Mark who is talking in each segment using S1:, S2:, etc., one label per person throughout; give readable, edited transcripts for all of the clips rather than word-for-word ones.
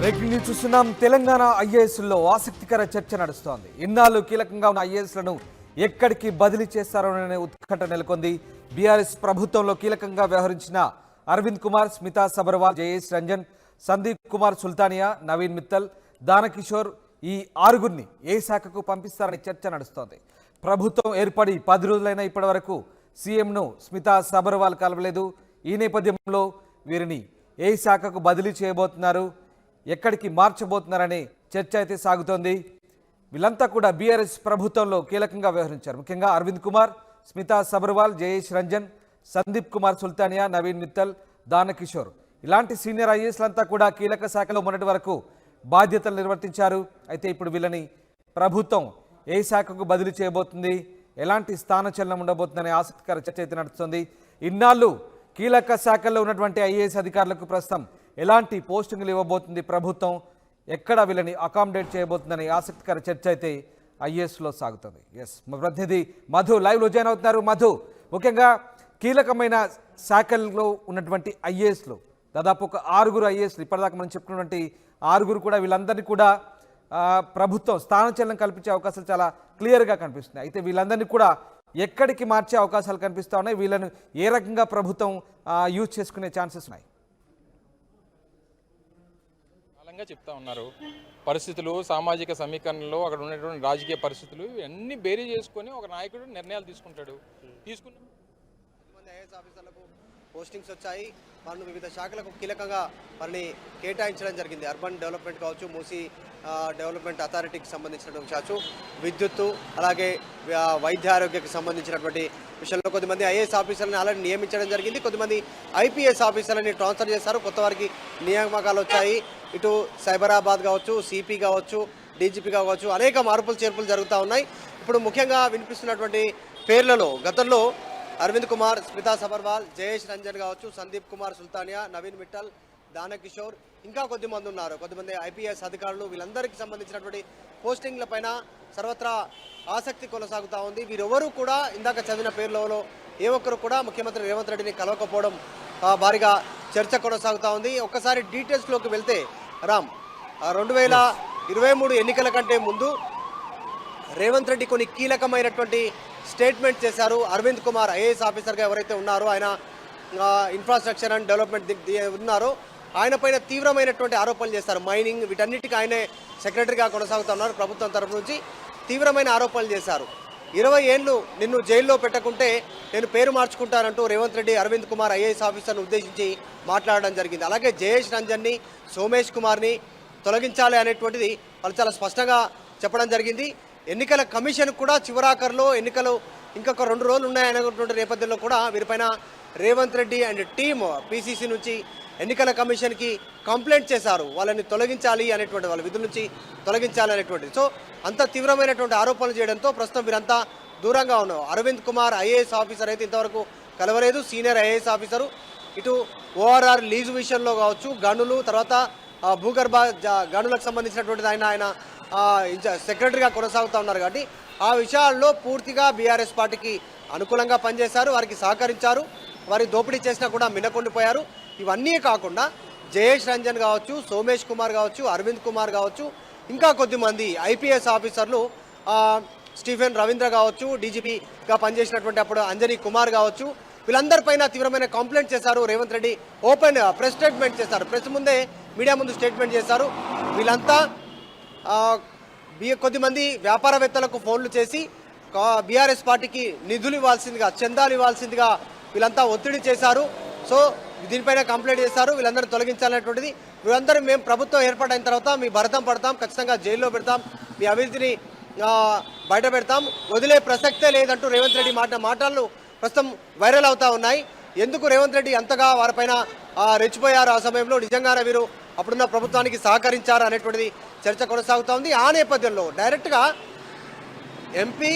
S1: Breaking news చూస్తున్నాం. తెలంగాణ ఐఏఎస్లో ఆసక్తికర చర్చ నడుస్తోంది. ఇన్నాళ్ళు కీలకంగా ఉన్న ఐఏఎస్లను ఎక్కడికి బదిలీ చేస్తారోననే ఉత్కంఠ నెలకొంది. బీఆర్ఎస్ ప్రభుత్వంలో కీలకంగా వ్యవహరించిన అరవింద్ కుమార్, స్మితా సబర్వాల్, జయేష్ రంజన్, సందీప్ కుమార్ సుల్తానియా, నవీన్ మిత్తల్, దానకిషోర్ ఈ ఆరుగురిని ఏ శాఖకు పంపిస్తారనే చర్చ నడుస్తోంది. ప్రభుత్వం ఏర్పడి 10 రోజులైనా ఇప్పటి వరకు సీఎంను స్మితా సబర్వాల్ కలవలేదు. ఈ నేపథ్యంలో వీరిని ఏ శాఖకు బదిలీ చేయబోతున్నారు, ఎక్కడికి మార్చబోతున్నారనే చర్చ అయితే సాగుతోంది. వీళ్ళంతా కూడా బీఆర్ఎస్ ప్రభుత్వంలో కీలకంగా వ్యవహరించారు. ముఖ్యంగా అరవింద్ కుమార్, స్మితా సబర్వాల్, జయేష్ రంజన్, సందీప్ కుమార్ సుల్తానియా, నవీన్ మిత్తల్, దానకిషోర్ ఇలాంటి సీనియర్ ఐఏఎస్లంతా కూడా కీలక శాఖలో మొన్నటి వరకు బాధ్యతలు నిర్వర్తించారు. అయితే ఇప్పుడు వీళ్ళని ప్రభుత్వం ఏ శాఖకు బదిలీ చేయబోతుంది, ఎలాంటి స్థానచలనం ఉండబోతుందనే ఆసక్తికర చర్చ అయితే నడుస్తుంది. ఇన్నాళ్ళు కీలక శాఖల్లో ఉన్నటువంటి ఐఏఎస్ అధికారులకు ప్రస్తుతం ఎలాంటి పోస్టింగ్లు ఇవ్వబోతుంది ప్రభుత్వం, ఎక్కడ వీళ్ళని అకామిడేట్ చేయబోతుందనే ఆసక్తికర చర్చ అయితే ఐఏఎస్లో సాగుతుంది. మా ప్రతినిధి మధు లైవ్లో జాయిన్ అవుతున్నారు. మధు, ముఖ్యంగా కీలకమైన శాఖల్లో ఉన్నటువంటి ఐఏఎస్లు దాదాపు ఒక 6 ఐఏఎస్లు ఇప్పటిదాకా మనం చెప్పుకున్నటువంటి 6 కూడా వీళ్ళందరినీ కూడా ప్రభుత్వం స్థానచలనం కల్పించే అవకాశాలు చాలా క్లియర్గా కనిపిస్తున్నాయి. అయితే వీళ్ళందరినీ కూడా ఎక్కడికి మార్చే అవకాశాలు కనిపిస్తూ ఉన్నాయి, వీళ్ళను ఏ రకంగా ప్రభుత్వం యూజ్ చేసుకునే ఛాన్సెస్ ఉన్నాయి?
S2: చెప్తా ఉన్నారు పరిస్థితులు, సామాజిక సమీకరణలో అక్కడ ఉన్నటువంటి రాజకీయ పరిస్థితులు అన్ని బేరీ చేసుకొని ఒక నాయకుడు నిర్ణయాలు తీసుకుంటాడు. తీసుకున్న
S3: ఐఏఎస్ ఆఫీసర్లకు పోస్టింగ్స్ వచ్చాయి. వారిని వివిధ శాఖలకు కీలకంగా వారిని కేటాయించడం జరిగింది. అర్బన్ డెవలప్మెంట్ కావచ్చు, మూసీ డెవలప్మెంట్ అథారిటీకి సంబంధించినటువంటి కావచ్చు, విద్యుత్తు, అలాగే వైద్య ఆరోగ్యకి సంబంధించినటువంటి విషయంలో కొద్దిమంది ఐఏఎస్ ఆఫీసర్లను ఆల్రెడీ నియమించడం జరిగింది. కొద్దిమంది ఐపీఎస్ ఆఫీసర్లని ట్రాన్స్ఫర్ చేశారు. కొత్త వారికి నియామకాలు వచ్చాయి. ఇటు సైబరాబాద్ కావచ్చు, సిపి కావచ్చు, డీజీపీ కావచ్చు, అనేక మార్పులు చేర్పులు జరుగుతూ ఉన్నాయి. ఇప్పుడు ముఖ్యంగా వినిపిస్తున్నటువంటి పేర్లలో గతంలో అరవింద్ కుమార్, స్మితా సబర్వాల్, జయేష్ రంజన్ కావచ్చు, సందీప్ కుమార్ సుల్తానియా, నవీన్ మిట్టల్, దానకిషోర్, ఇంకా కొద్దిమంది ఉన్నారు. కొద్దిమంది ఐపీఎస్ అధికారులు. వీళ్ళందరికీ సంబంధించినటువంటి పోస్టింగ్ల పైన సర్వత్రా ఆసక్తి కొనసాగుతూ ఉంది. వీరెవరూ కూడా ఇందాక చదివిన పేర్లలో ఏ ఒక్కరు కూడా ముఖ్యమంత్రి రేవంత్ రెడ్డిని కలవకపోవడం భారీగా చర్చ కొనసాగుతూ ఉంది. ఒక్కసారి డీటెయిల్స్లోకి వెళ్తే రామ్, 2023 ఎన్నికల కంటే ముందు రేవంత్ రెడ్డి కొన్ని కీలకమైనటువంటి స్టేట్మెంట్ చేశారు. అరవింద్ కుమార్ ఐఏఎస్ ఆఫీసర్గా ఎవరైతే ఉన్నారో, ఆయన ఇన్ఫ్రాస్ట్రక్చర్ అండ్ డెవలప్మెంట్ ఉన్నారో, ఆయన పైన తీవ్రమైనటువంటి ఆరోపణలు చేస్తారు. మైనింగ్, వీటన్నిటికీ ఆయనే సెక్రటరీగా కొనసాగుతున్నారు. ప్రభుత్వం తరఫు నుంచి తీవ్రమైన ఆరోపణలు చేశారు. 20 ఏళ్ళు నిన్ను జైల్లో పెట్టకుంటే నేను పేరు మార్చుకుంటానంటూ రేవంత్ రెడ్డి అరవింద్ కుమార్ ఐఏఎస్ ఆఫీసర్ను ఉద్దేశించి మాట్లాడడం జరిగింది. అలాగే జయేష్ రంజన్ని, సోమేష్ కుమార్ని తొలగించాలి అనేటువంటిది వాళ్ళు చాలా స్పష్టంగా చెప్పడం జరిగింది. ఎన్నికల కమిషన్ కూడా చివరాఖరులో ఎన్నికలు ఇంకొక 2 రోజులు ఉన్నాయనేటువంటి నేపథ్యంలో కూడా వీరిపైన Revanth Reddy and team PCC నుంచి ఎన్నికల కమిషన్కి కంప్లైంట్ చేశారు. వాళ్ళని తొలగించాలి అనేటువంటి, వాళ్ళ విధుల నుంచి తొలగించాలి అనేటువంటిది. సో అంత తీవ్రమైనటువంటి ఆరోపణలు చేయడంతో ప్రస్తుతం వీరంతా దూరంగా ఉన్నారు. అరవింద్ కుమార్ ఐఏఎస్ ఆఫీసర్ అయితే ఇంతవరకు కలవలేదు. సీనియర్ ఐఏఎస్ ఆఫీసరు ఇటు ఓఆర్ఆర్ లీజు విషయంలో కావచ్చు, గనులు, తర్వాత భూగర్భ గనులకు సంబంధించినటువంటిది ఆయన సెక్రటరీగా కొనసాగుతూ ఉన్నారు. కాబట్టి ఆ విషయాల్లో పూర్తిగా బీఆర్ఎస్ పార్టీకి అనుకూలంగా పనిచేశారు, వారికి సహకరించారు. వారి దోపిడీ చేసినా కూడా మిన్నకుండిపోయారు. ఇవన్నీ కాకుండా జయేష్ రంజన్ కావచ్చు, సోమేష్ కుమార్ కావచ్చు, అరవింద్ కుమార్ కావచ్చు, ఇంకా కొద్దిమంది ఐపీఎస్ ఆఫీసర్లు, స్టీఫెన్ రవీంద్ర కావచ్చు, డీజీపీగా పనిచేసినటువంటి అప్పుడు అంజనీ కుమార్ కావచ్చు, వీళ్ళందరిపైన తీవ్రమైన కంప్లైంట్ చేశారు. Revanth Reddy open press statement చేశారు. ప్రెస్ ముందే, మీడియా ముందు స్టేట్మెంట్ చేశారు. వీళ్ళంతా కొద్దిమంది వ్యాపారవేత్తలకు ఫోన్లు చేసి బీఆర్ఎస్ పార్టీకి నిధులు ఇవ్వాల్సిందిగా, చందాలు ఇవ్వాల్సిందిగా వీళ్ళంతా ఒత్తిడి చేశారు. సో దీనిపైన కంప్లైంట్ చేశారు. వీళ్ళందరూ తొలగించాలనేటువంటిది. వీళ్ళందరూ మేము ప్రభుత్వం ఏర్పాటైన తర్వాత మీ భరతం పడతాం, ఖచ్చితంగా జైల్లో పెడతాం, మీ అవినీతిని బయట పెడతాం, వదిలే ప్రసక్తే లేదంటూ రేవంత్ రెడ్డి మాటలు ప్రస్తుతం వైరల్ అవుతా ఉన్నాయి. ఎందుకు రేవంత్ రెడ్డి అంతగా వారిపైన రెచ్చిపోయారు ఆ సమయంలో, నిజంగానే వీరు అప్పుడున్న ప్రభుత్వానికి సహకరించారు అనేటువంటిది చర్చ కొనసాగుతూ ఉంది. ఆ నేపథ్యంలో డైరెక్ట్గా ఎంపీ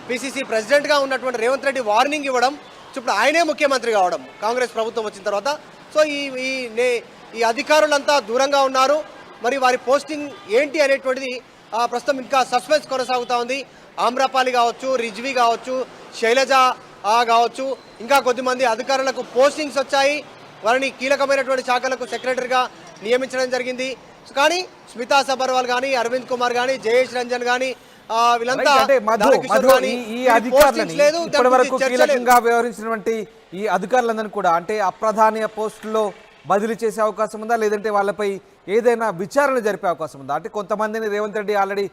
S3: పిసిసి ప్రెసిడెంట్గా ఉన్నటువంటి రేవంత్ రెడ్డి వార్నింగ్ ఇవ్వడం, ఇప్పుడు ఆయనే ముఖ్యమంత్రి కావడం కాంగ్రెస్ ప్రభుత్వం వచ్చిన తర్వాత. సో ఈ అధికారులంతా దూరంగా ఉన్నారు. మరి వారి పోస్టింగ్ ఏంటి అనేటువంటిది ప్రస్తుతం ఇంకా సస్పెన్స్ కొనసాగుతూ ఉంది. ఆమ్రపాలి కావచ్చు, రిజ్వీ కావచ్చు, శైలజ కావచ్చు, ఇంకా కొద్దిమంది అధికారులకు పోస్టింగ్స్ వచ్చాయి. వారిని కీలకమైనటువంటి శాఖలకు సెక్రటరీగా నియమించడం జరిగింది. కానీ స్మితా సబర్వాల్ కానీ, అరవింద్ కుమార్ కానీ, జయేష్ రంజన్ కానీ వీళ్ళంతా
S1: అంటే మధు ఈ అధికారులని ఇప్పటి వరకు కీలకంగా వ్యవహరించినటువంటి ఈ అధికారులందరినీ కూడా అంటే అప్రధాన పోస్టుల్లో బదిలీ చేసే అవకాశం ఉందా, లేదంటే వాళ్ళపై ఏదైనా విచారణ జరిపే అవకాశం ఉందా? అంటే కొంతమందిని రేవంత్ రెడ్డి ఆల్రెడీ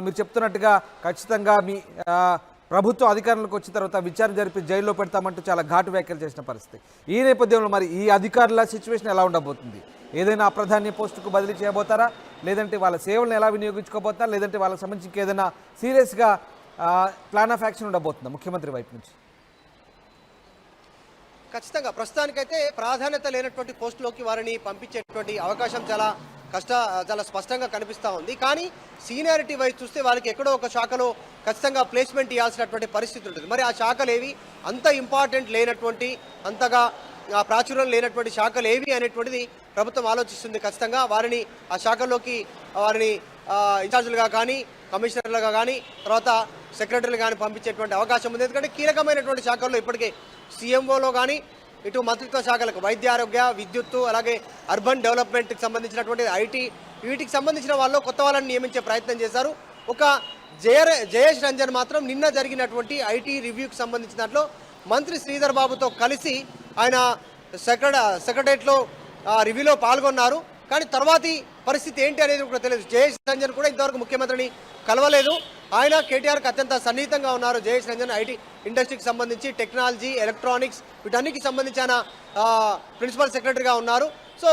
S1: మీరు చెప్తున్నట్టుగా ఖచ్చితంగా మీ ప్రభుత్వ అధికారులకు వచ్చిన తర్వాత విచారణ జరిపి జైల్లో పెడతామంటూ చాలా ఘాటు వ్యాఖ్యలు చేసిన పరిస్థితి. ఈ నేపథ్యంలో మరి ఈ అధికారుల సిచ్యువేషన్ ఎలా ఉండబోతుంది? ఏదైనా అప్రధాన్య పోస్టుకు బదిలీ చేయబోతారా, లేదంటే వాళ్ళ సేవలను ఎలా వినియోగించుకోబోతారా, లేదంటే వాళ్ళకి సంబంధించి ఇంకేదైనా సీరియస్గా ప్లాన్ ఆఫ్ యాక్షన్ ఉండబోతుందా ముఖ్యమంత్రి వైపు నుంచి?
S3: ఖచ్చితంగా ప్రస్తుతానికైతే ప్రాధాన్యత లేనటువంటి పోస్టులోకి వారిని పంపించేటువంటి అవకాశం చాలా స్పష్టంగా కనిపిస్తూ ఉంది. కానీ సీనియారిటీ వైజ్ చూస్తే వాళ్ళకి ఎక్కడో ఒక శాఖలో ఖచ్చితంగా ప్లేస్మెంట్ ఇవ్వాల్సినటువంటి పరిస్థితి ఉంటుంది. మరి ఆ శాఖలు ఏవి, అంత ఇంపార్టెంట్ లేనటువంటి, అంతగా ప్రాచుర్యం లేనటువంటి శాఖలు ఏవి అనేటువంటిది ప్రభుత్వం ఆలోచిస్తుంది. ఖచ్చితంగా వారిని ఆ శాఖల్లోకి వారిని ఇన్ఛార్జీలుగా కానీ, కమిషనర్లుగా కానీ, తర్వాత సెక్రటరీలు కానీ పంపించేటువంటి అవకాశం ఉంది. ఎందుకంటే కీలకమైనటువంటి శాఖల్లో ఇప్పటికే సీఎంఓలో కానీ, ఇటు మంత్రిత్వ శాఖలకు వైద్య ఆరోగ్య, విద్యుత్తు, అలాగే అర్బన్ డెవలప్మెంట్కి సంబంధించినటువంటి ఐటీ, వీటికి సంబంధించిన వాళ్ళు కొత్త వాళ్ళని నియమించే ప్రయత్నం చేశారు. ఒక జయేష్ రంజన్ మాత్రం నిన్న జరిగినటువంటి ఐటీ రివ్యూకి సంబంధించిన దాంట్లో మంత్రి శ్రీధర్ బాబుతో కలిసి ఆయన సెక్రటరియట్లో రివ్యూలో పాల్గొన్నారు. కానీ తర్వాతి పరిస్థితి ఏంటి అనేది కూడా తెలియదు. జయేష్ రంజన్ కూడా ఇంతవరకు ముఖ్యమంత్రిని కలవలేదు. ఆయన కేటీఆర్కి అత్యంత సన్నిహితంగా ఉన్నారు. జయేష్ రంజన్ ఐటీ ఇండస్ట్రీకి సంబంధించి టెక్నాలజీ, ఎలక్ట్రానిక్స్ వీటన్నిటికి సంబంధించి ఆయన ప్రిన్సిపల్ సెక్రటరీగా ఉన్నారు. సో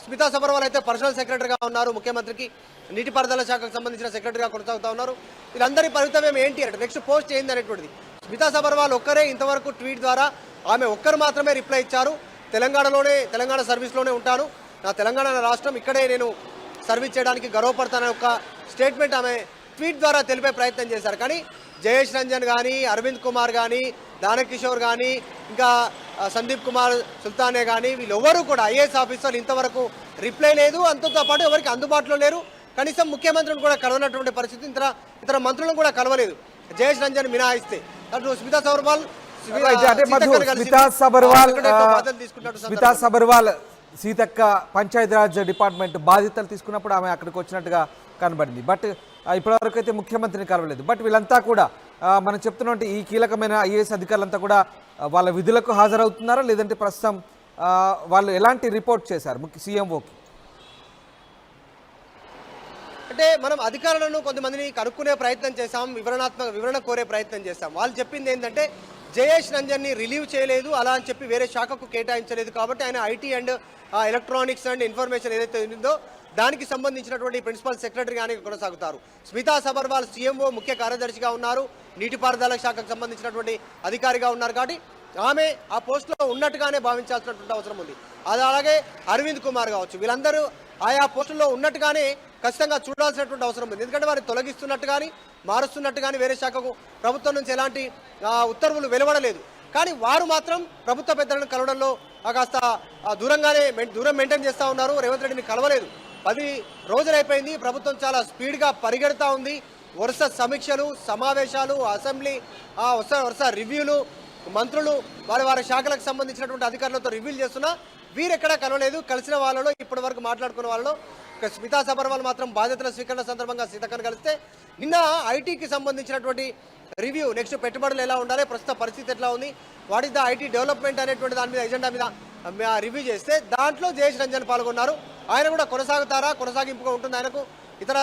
S3: స్మితా సబర్వాల్ అయితే పర్సనల్ సెక్రటరీగా ఉన్నారు. ముఖ్యమంత్రికి నీటిపారుదల శాఖకు సంబంధించిన సెక్రటరీగా కొనసాగుతూ ఉన్నారు. వీళ్ళందరి ఫలితం ఏంటి అంటే నెక్స్ట్ పోస్ట్ ఏంది అనేటువంటిది. స్మితా సబర్వాల్ ఒక్కరే ఇంతవరకు ట్వీట్ ద్వారా ఆమె ఒక్కరు మాత్రమే రిప్లై ఇచ్చారు. తెలంగాణ సర్వీస్లోనే ఉంటాను, నా తెలంగాణ రాష్ట్రం, ఇక్కడే నేను సర్వీస్ చేయడానికి గర్వపడతానని ఒక స్టేట్మెంట్ ఆమె ట్వీట్ ద్వారా తెలిపే ప్రయత్నం చేశారు. కానీ జయేష్ రంజన్ కానీ, అరవింద్ కుమార్ కానీ, దానకిషోర్ కానీ, ఇంకా సందీప్ కుమార్ సుల్తానే కానీ వీళ్ళెవరూ కూడా ఐఏఎస్ ఆఫీసర్లు ఇంతవరకు రిప్లై లేదు. అంతతో పాటు ఎవరికి అందుబాటులో లేరు. కనీసం ముఖ్యమంత్రిని కూడా కలవనటువంటి పరిస్థితి, ఇతర మంత్రులను కూడా కలవలేదు జయేష్ రంజన్ మినహాయిస్తే. అటు స్మితా
S1: సబర్వాల్ సీతక్క పంచాయతీరాజ్ డిపార్ట్మెంట్ బాధ్యతలు తీసుకున్నప్పుడు ఆమె అక్కడికి వచ్చినట్టుగా కనబడింది. బట్ ఇప్పటివరకు అయితే ముఖ్యమంత్రిని కలవలేదు. బట్ వీళ్ళంతా కూడా మనం చెప్తున్నట్టు ఈ కీలకమైన ఐఏఎస్ అధికారులంతా కూడా వాళ్ళ విధులకు హాజరవుతున్నారా, లేదంటే ప్రస్తుతం వాళ్ళు ఎలాంటి రిపోర్ట్ చేశారు సీఎంఓకి?
S3: అంటే మనం అధికారులను కొంతమందిని కనుక్కునే ప్రయత్నం చేశాం, వివరణ కోరే ప్రయత్నం చేశాం. వాళ్ళు చెప్పింది ఏంటంటే జయేష్ రంజన్ని రిలీవ్ చేయలేదు, అలా అని చెప్పి వేరే శాఖకు కేటాయించలేదు. కాబట్టి ఆయన IT and electronics and information ఏదైతే ఉందో దానికి సంబంధించినటువంటి ప్రిన్సిపల్ సెక్రటరీగానే కొనసాగుతారు. స్మితా సబర్వాల్ సీఎంఓ ముఖ్య కార్యదర్శిగా ఉన్నారు, నీటిపారుదల శాఖకు సంబంధించినటువంటి అధికారిగా ఉన్నారు. కాబట్టి ఆమె ఆ పోస్టులో ఉన్నట్టుగానే భావించాల్సినటువంటి అవసరం ఉంది. అది అలాగే అరవింద్ కుమార్ కావచ్చు, వీళ్ళందరూ ఆయా పోస్టుల్లో ఉన్నట్టుగానే ఖచ్చితంగా చూడాల్సినటువంటి అవసరం ఉంది. ఎందుకంటే వారిని తొలగిస్తున్నట్టు కానీ, మారుస్తున్నట్టు కానీ వేరే శాఖకు ప్రభుత్వం నుంచి ఎలాంటి ఉత్తర్వులు వెలువడలేదు. కానీ వారు మాత్రం ప్రభుత్వ పెద్దలను కలవడంలో కాస్త దూరం మెయింటైన్ చేస్తూ ఉన్నారు. రేవంత్ రెడ్డిని కలవలేదు. 10 రోజులైపోయింది. ప్రభుత్వం చాలా స్పీడ్గా పరిగెడతా ఉంది. వరుస సమీక్షలు, సమావేశాలు, అసెంబ్లీ వరుస రివ్యూలు, మంత్రులు వారి శాఖలకు సంబంధించినటువంటి అధికారులతో రివ్యూలు చేస్తున్నా వీరెక్కడా కలవలేదు. కలిసిన వాళ్ళలో ఇప్పటి వరకు మాట్లాడుకున్న వాళ్ళలో స్మితా సబర్వాల్ మాత్రం బాధ్యతల స్వీకరణ సందర్భంగా సీతక్కను కలిస్తే నిన్న ఐటీకి సంబంధించినటువంటి రివ్యూ, నెక్స్ట్ పెట్టుబడులు ఎలా ఉండాలి, ప్రస్తుత పరిస్థితి ఎట్లా ఉంది, what is the IT development అనేటువంటి దాని మీద ఎజెండా మీద రివ్యూ చేస్తే దాంట్లో జయేష్ రంజన్ పాల్గొన్నారు. ఆయన కూడా కొనసాగింపుగా ఉంటుంది, ఆయనకు ఇతర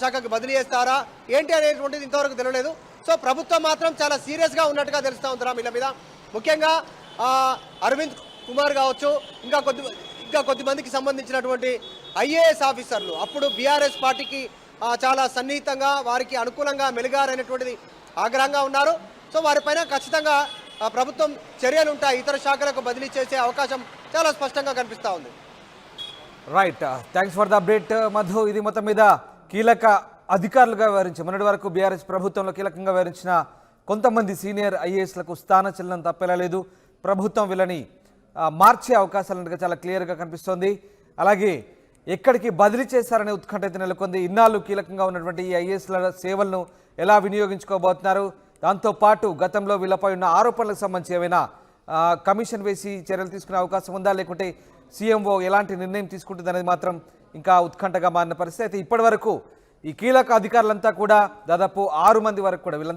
S3: శాఖకు బదిలీ చేస్తారా ఏంటి అనేటువంటిది ఇంతవరకు తెలియలేదు. సో ప్రభుత్వం మాత్రం చాలా సీరియస్గా ఉన్నట్టుగా తెలుస్తూ ఉందిరా వీళ్ళ మీద. ముఖ్యంగా అరవింద్ కుమార్ కావచ్చు, ఇంకా కొద్దిమందికి సంబంధించినటువంటి ఐఏఎస్ ఆఫీసర్లు అప్పుడు బీఆర్ఎస్ పార్టీకి చాలా సన్నిహితంగా వారికి అనుకూలంగా మెలిగారనేటువంటిది ఆగ్రహంగా ఉన్నారు. సో వారిపైన ఖచ్చితంగా ప్రభుత్వం చర్యలు ఉంటాయి, ఇతర శాఖలకు బదిలీ చేసే అవకాశం చాలా స్పష్టంగా కనిపిస్తూ ఉంది.
S1: Right, thanks for the update Madhu. ఇది మొత్తం మీద కీలక అధికారులుగా వ్యవహరించి మొన్నటి వరకు బీఆర్ఎస్ ప్రభుత్వంలో కీలకంగా వ్యవహరించిన కొంతమంది సీనియర్ ఐఏఎస్లకు స్థానచలనం తప్పేలేదు. ప్రభుత్వం వీళ్ళని మార్చే అవకాశాలు చాలా క్లియర్గా కనిపిస్తోంది. అలాగే ఎక్కడికి బదిలీ చేశారనే ఉత్కంఠ అయితే నెలకొంది. ఇన్నాళ్ళు కీలకంగా ఉన్నటువంటి ఈ ఐఏఎస్ల సేవలను ఎలా వినియోగించుకోబోతున్నారు, దాంతోపాటు గతంలో వీళ్ళపై ఉన్న ఆరోపణలకు సంబంధించి ఏమైనా కమిషన్ వేసి చర్యలు తీసుకునే అవకాశం ఉందా, లేకుంటే సీఎంఓ ఎలాంటి నిర్ణయం తీసుకుంటుంది అనేది మాత్రం ఇంకా ఉత్కంఠగా మారిన పరిస్థితి. అయితే ఇప్పటి వరకు ఈ కీలక అధికారులంతా కూడా దాదాపు 6 మంది వరకు కూడా వీళ్ళంతా